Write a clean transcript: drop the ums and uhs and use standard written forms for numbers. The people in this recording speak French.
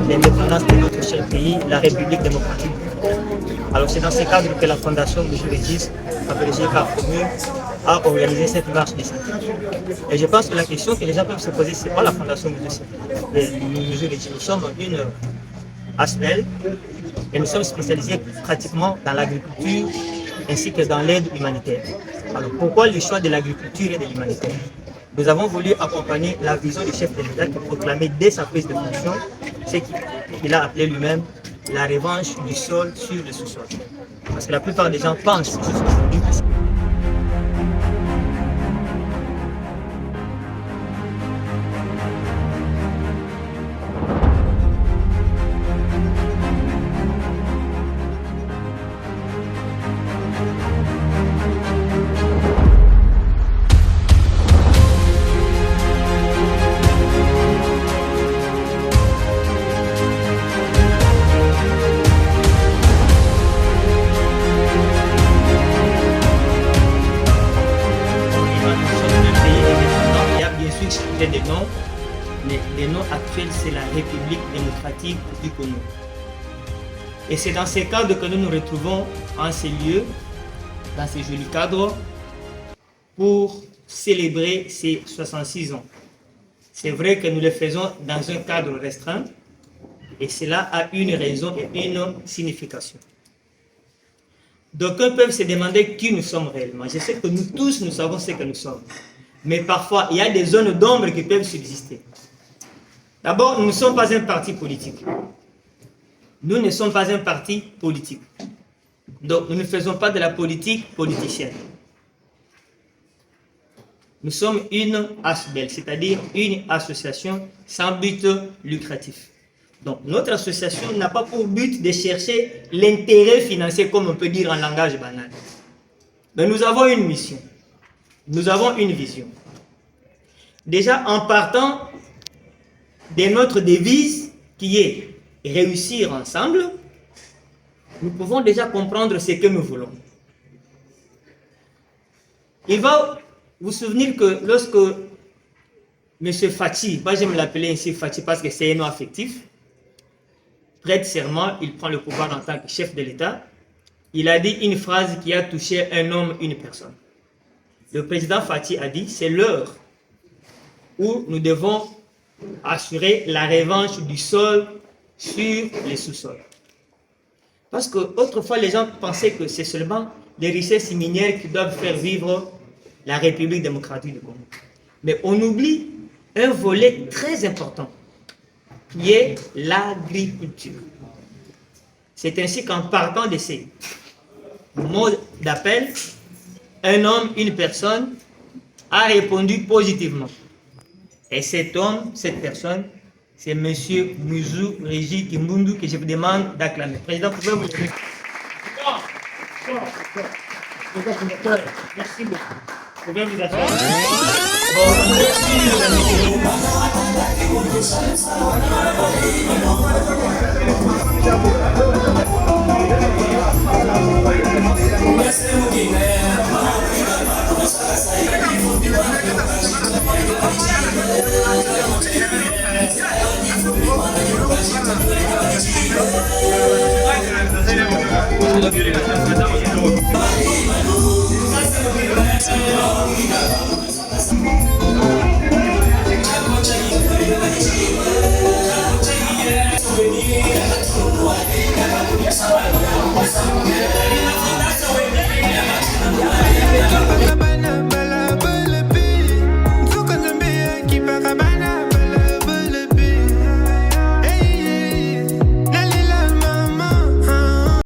l'indépendance de notre cher pays, la République démocratique. Alors c'est dans ce cadre que la Fondation Mesure et 10, abrégée par Commune, a organisé cette marche des syndicats. Et je pense que la question que les gens peuvent se poser, c'est pas la Fondation Mesure et 10. Nous sommes une ASBEL et nous sommes spécialisés pratiquement dans l'agriculture ainsi que dans l'aide humanitaire. Alors pourquoi le choix de l'agriculture et de l'humanitaire? Nous avons voulu accompagner la vision du chef de l'État qui proclamait dès sa prise de fonction ce qu'il a appelé lui-même la revanche du sol sur le sous-sol. Parce que la plupart des gens pensent aujourd'hui que des noms, les noms actuels, c'est la République démocratique du Congo. Et c'est dans ces cadres que nous nous retrouvons en ces lieux, dans ces jolis cadres, pour célébrer ces 66 ans. C'est vrai que nous le faisons dans un cadre restreint, et cela a une raison et une signification. D'aucuns peuvent se demander qui nous sommes réellement. Je sais que nous tous, nous savons ce que nous sommes. Mais parfois, il y a des zones d'ombre qui peuvent subsister. D'abord, nous ne sommes pas un parti politique. Nous ne sommes pas un parti politique. Donc, nous ne faisons pas de la politique politicienne. Nous sommes une ASBEL, c'est-à-dire une association sans but lucratif. Donc, notre association n'a pas pour but de chercher l'intérêt financier, comme on peut dire en langage banal. Mais nous avons une mission. Nous avons une vision. Déjà, en partant de notre devise qui est réussir ensemble, nous pouvons déjà comprendre ce que nous voulons. Il va vous souvenir que lorsque M. Fachi, moi j'aime l'appeler ainsi Fachi parce que c'est un nom affectif, prête serment, il prend le pouvoir en tant que chef de l'État, il a dit une phrase qui a touché un homme, une personne. Le président Fachi a dit, c'est l'heure où nous devons assurer la revanche du sol sur les sous-sols. Parce qu'autrefois, les gens pensaient que c'est seulement les richesses minières qui doivent faire vivre la République démocratique du Congo. Mais on oublie un volet très important, qui est l'agriculture. C'est ainsi qu'en partant de ces mots d'appel, un homme, une personne, a répondu positivement. Et cet homme, cette personne, c'est M. Muzu Régis Kimbundu que je vous demande d'acclamer. Président, pouvez-vous le dire? Merci beaucoup. Vous pouvez vous asseoir. Bon, merci, de la violation.